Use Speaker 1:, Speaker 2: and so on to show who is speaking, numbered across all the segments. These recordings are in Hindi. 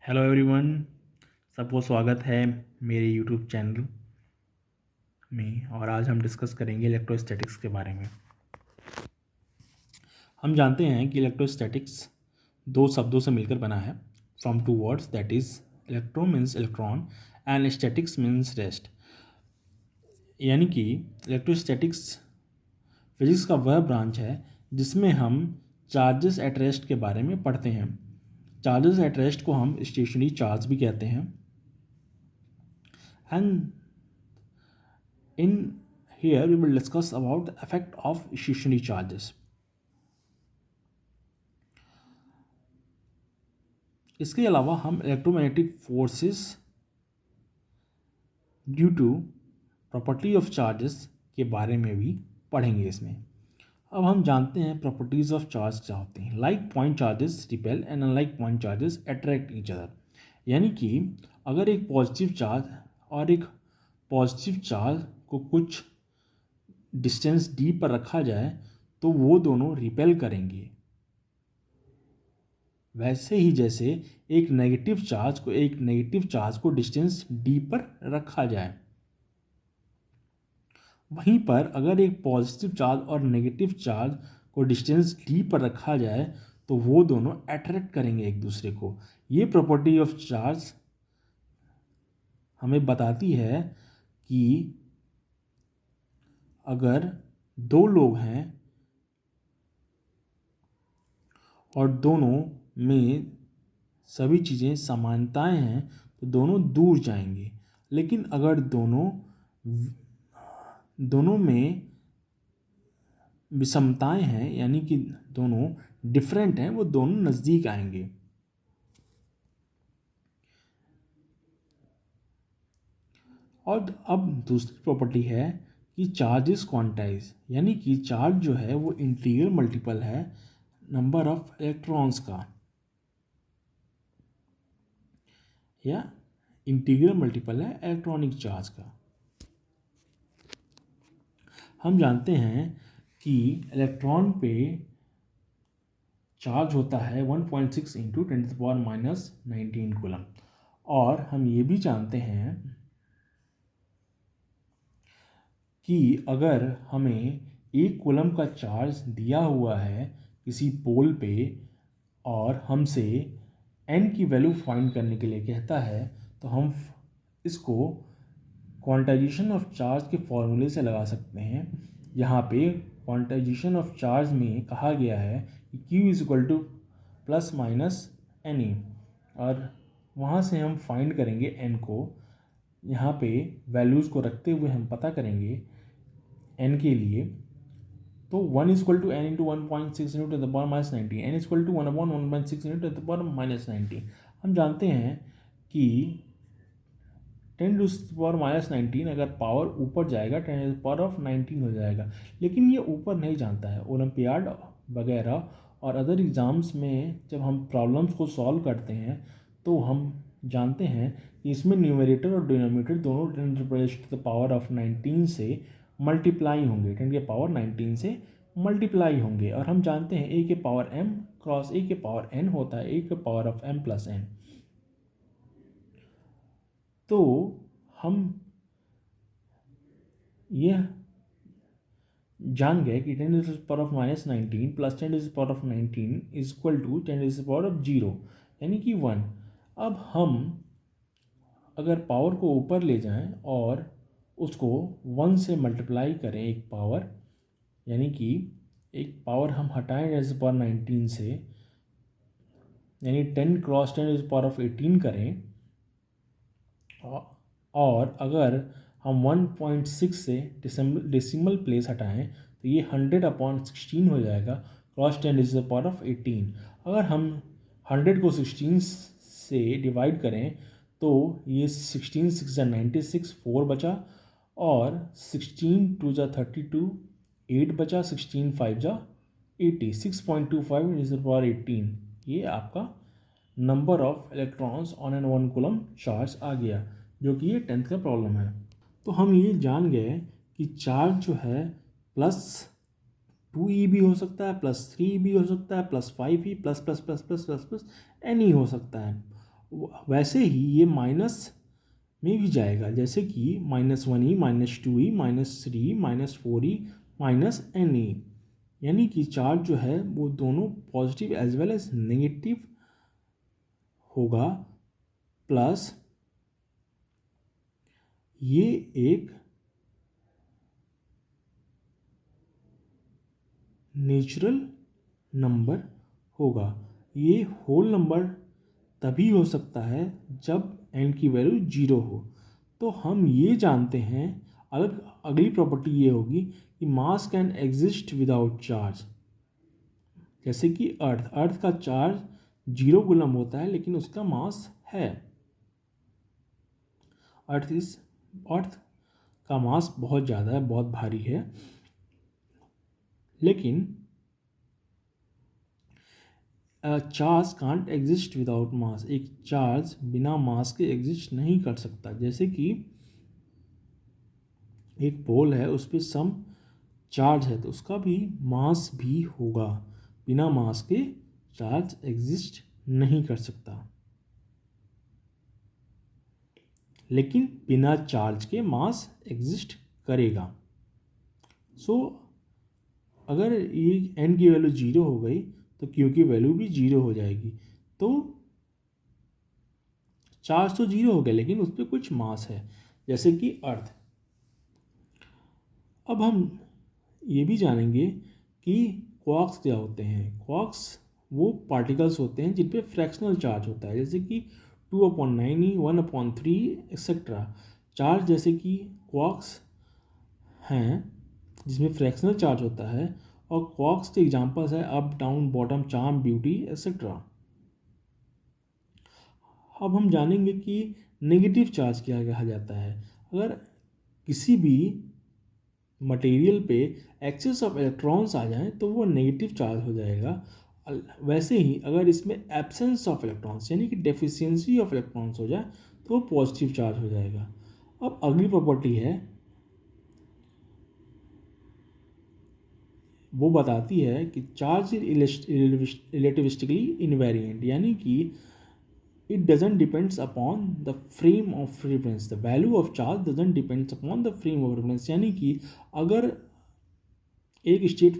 Speaker 1: हेलो एवरीवन, सबको स्वागत है मेरे यूट्यूब चैनल में। और आज हम डिस्कस करेंगे इलेक्ट्रोस्टैटिक्स के बारे में। हम जानते हैं कि इलेक्ट्रोस्टैटिक्स दो शब्दों से मिलकर बना है, from two words, that is electro means electron and statics means rest. यानी कि इलेक्ट्रोस्टैटिक्स फिजिक्स का वह ब्रांच है जिसमें हम चार्जेस एट रेस्ट के बारे में पढ़ते हैं। चार्जेस एट रेस्ट को हम स्टेशनरी चार्ज भी कहते हैं। And in here we will discuss about the effect of stationary charges. इसके अलावा हम electromagnetic forces due to property of charges के बारे में भी पढ़ेंगे इसमें। अब हम जानते हैं प्रॉपर्टीज ऑफ चार्ज क्या होते हैं। Like point charges repel and unlike point charges attract each other. यानी कि अगर एक पॉजिटिव चार्ज और एक पॉजिटिव चार्ज को कुछ डिस्टेंस डी पर रखा जाए तो वो दोनों रिपेल करेंगे, वैसे ही जैसे एक नेगेटिव चार्ज को डिस्टेंस डी पर रखा जाए। वहीं पर अगर एक पॉजिटिव चार्ज और नेगेटिव चार्ज को डिस्टेंस डी पर रखा जाए तो वो दोनों अट्रैक्ट करेंगे एक दूसरे को। ये प्रॉपर्टी ऑफ चार्ज हमें बताती है कि अगर दो लोग हैं और दोनों में सभी चीज़ें समानताएं हैं तो दोनों दूर जाएंगे। लेकिन अगर दोनों में विषमताएं हैं, यानी कि दोनों डिफरेंट हैं, वो दोनों नज़दीक आएंगे। और अब दूसरी प्रॉपर्टी है कि चार्ज इज क्वांटाइज, यानी कि चार्ज जो है वो इंटीग्रल मल्टीपल है नंबर ऑफ इलेक्ट्रॉन्स का, या इंटीग्रल मल्टीपल है इलेक्ट्रॉनिक चार्ज का। हम जानते हैं कि इलेक्ट्रॉन पे चार्ज होता है 1.6 इंटू 10⁻⁻19 कूलम। और हम ये भी जानते हैं कि अगर हमें 1 कूलम का चार्ज दिया हुआ है किसी पोल पे और हमसे n की वैल्यू फाइंड करने के लिए कहता है तो हम इसको क्वांटाइजेशन ऑफ चार्ज के फॉर्मूले से लगा सकते हैं। यहाँ पे क्वांटाइजेशन ऑफ चार्ज में कहा गया है कि Q is equal to plus minus N E, और वहाँ से हम फाइंड करेंगे n को। यहाँ पे वैल्यूज़ को रखते हुए हम पता करेंगे n के लिए, तो 1 is equal to n into 1.6 into the power minus 19, n is equal to 1/1.6 into the power minus 19। हम जानते हैं कि 10⁻⁻19 अगर पावर ऊपर जाएगा 10⁻⁹ हो जाएगा। लेकिन ये ऊपर नहीं जाता है। ओलंपियाड वगैरह और अदर एग्ज़ाम्स में जब हम प्रॉब्लम्स को सॉल्व करते हैं तो हम जानते हैं कि इसमें न्यूमरेटर और डिनोमिनेटर दोनों 10⁻⁹ से मल्टीप्लाई होंगे, 10⁻⁹ से मल्टीप्लाई होंगे। और हम जानते हैं a के पावर m क्रॉस a के पावर n होता है a के power of m plus n। तो हम यह जान गए कि 10⁻⁻19 प्लस 10⁻⁻19 इज इक्वल टू 10⁻0, यानी कि 1। अब हम अगर पावर को ऊपर ले जाएं और उसको 1 से मल्टीप्लाई करें एक पावर, यानी कि एक पावर हम हटाएं 10⁻19 से, यानी 10 क्रॉस 10⁻18 करें, और अगर हम 1.6 से डेसिमल प्लेस हटाएं तो ये 100/16 हो जाएगा क्रॉस 10⁻18। अगर हम 100 को 16 से डिवाइड करें तो ये 16 6 96 4 बचा, और 16 2 32 8 बचा, 16 5 80, 6.25 ये आपका number of electrons on N 1 coulomb charge आ गया, जो कि ये 10th का प्रॉब्लम है। तो हम ये जान गए कि चार्ज जो है +2e भी हो सकता है, +3 भी हो सकता है, +5e, plus plus plus plus plus plus N ही हो सकता है। वैसे ही ये माइनस में भी जाएगा, जैसे कि -1e, -2e, -3e, -4e, -ne, यानी कि चार्ज जो है वो दोनों positive as well as negative होगा। प्लस ये एक नेचुरल नंबर होगा। ये होल नंबर तभी हो सकता है जब n की वैल्यू 0 हो। तो हम ये जानते हैं, अगली प्रॉपर्टी ये होगी कि मास कैन एग्जिस्ट विदाउट चार्ज। जैसे कि अर्थ का चार्ज 0 गुना होता है लेकिन उसका मास है। अर्थ का मास बहुत ज़्यादा है, बहुत भारी है, लेकिन चार्ज कांट एग्जिस्ट विदाउट मास। एक चार्ज बिना मास के एग्जिस्ट नहीं कर सकता। जैसे कि एक पोल है, उस पर सम चार्ज है तो उसका भी मास भी होगा। बिना मास के चार्ज एग्जिस्ट नहीं कर सकता, लेकिन बिना चार्ज के मास एग्जिस्ट करेगा। अगर ये n की वैल्यू 0 हो गई तो q की वैल्यू भी 0 हो जाएगी। तो चार्ज तो 0 हो गया लेकिन उस पर कुछ मास है, जैसे कि अर्थ। अब हम ये भी जानेंगे कि क्वार्क्स क्या होते हैं। क्वार्क्स वो पार्टिकल्स होते हैं जिन पे फ्रैक्शनल चार्ज होता है, जैसे कि 2/9e, 1/3 एक्सेट्रा। चार्ज जैसे कि क्वार्क्स हैं जिसमें फ्रैक्शनल चार्ज होता है, और क्वार्क्स के एग्जांपल्स है up, down, bottom, charm, beauty etcetera. अब हम जानेंगे कि नेगेटिव चार्ज क्या कहा जाता है। अगर किसी भी मटेरियल पे एक्सेस ऑफ इलेक्ट्रॉन्स आ जाएं तो वो नेगेटिव चार्ज हो जाएगा। वैसे ही अगर इसमें एब्सेंस ऑफ इलेक्ट्रॉन्स यानी कि डेफिशिएंसी ऑफ इलेक्ट्रॉन्स हो जाए तो वो पॉजिटिव चार्ज हो जाएगा। अब अगली प्रॉपर्टी है, वो बताती है कि चार्ज रिलेटिविस्टिकली इनवेरिएंट, यानी कि it doesn't depends upon the frame of reference, the value of charge doesn't depends upon the frame of reference। यानी कि अगर एक स्टेट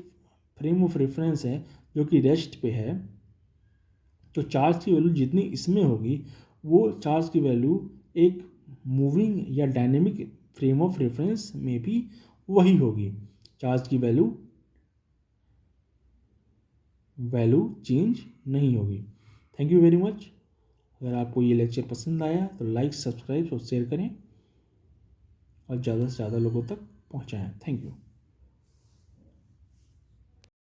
Speaker 1: फ्रेम ऑफ रेफरेंस है जो कि रेस्ट पे है, तो चार्ज की वैल्यू जितनी इसमें होगी वो चार्ज की वैल्यू एक मूविंग या डायनेमिक फ्रेम ऑफ रेफरेंस में भी वही होगी। चार्ज की वैल्यू चेंज नहीं होगी। Thank you very much. अगर आपको ये लेक्चर पसंद आया तो लाइक, सब्सक्राइब और शेयर करें और ज़्यादा से ज़्यादा लोगों तक पहुँचाएँ। Thank you.